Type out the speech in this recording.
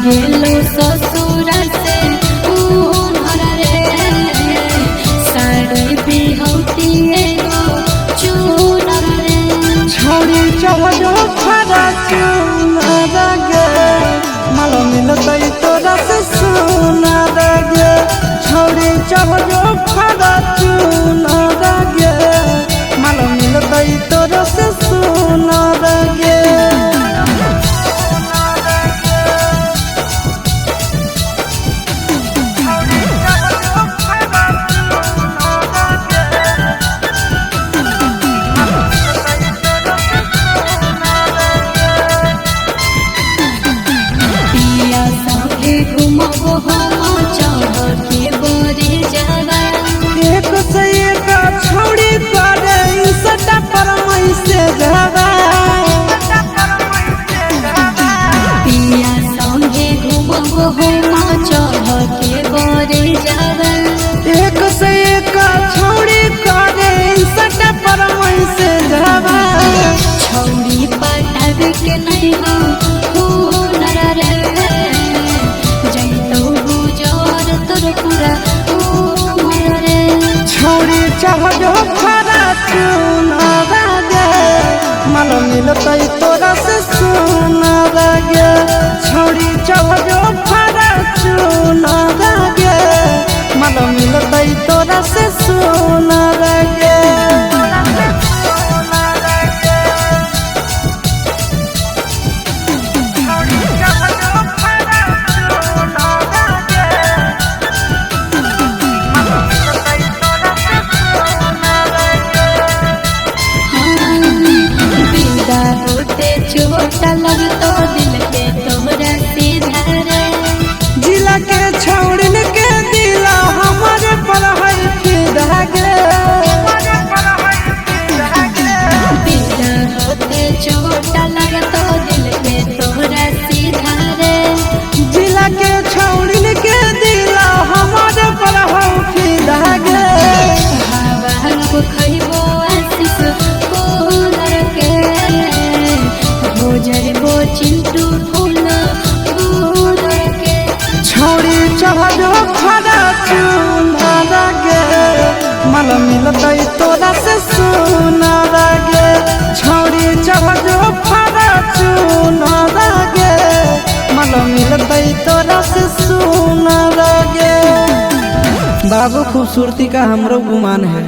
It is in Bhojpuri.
गेलो ससुर से उनहर रे साड़ी बिहौती एगो चूनर रे छोड़ी चढ़ो खरा चूनर गे मालो मिलतई तोरा से सुनर गे छोड़ी चढ़ो खरा चूनर गे मालो मिलतई तोरा से सुनर गे घुमबो हम चढ़ के बोरे जावा एक से एक छोड़ी करे सटा पर मई से जावा पिया संगे घुमबो हम चढ़ के बोरे जावा एक से एक छोड़ी करे सटा पर मई से जावा छौड़ी पटावे के नहीं हो हुनर रे छोड़ी चढ़ो खरा चूनर गे मालो मिलतई तोरा से सुनर गे छोड़ी चढ़ो खरा चूनर गे मालो मिलतई तोरा से सुनर गे चोट लगतो दिल के तोहरा सीधा रे जिला के छोड़न के दिला हमारे पर है फिदा गे बिना होते चोट लगतो दिल के तोहरा सीधा रे जिला के छोड़न के दिला हमारे पर है फिदा गे हवा को खइबो आशीष कोलर के जरबो चिंटू फूल के छोड़ी चढ़ो खरा चूनर गे मालो मिलतई तोरा से सुनर गे छोड़ी चढ़ो खरा चूनर गे मालो मिलतई तोरा से सुनर गे बाबू खूबसूरती का हमरो गुमान है।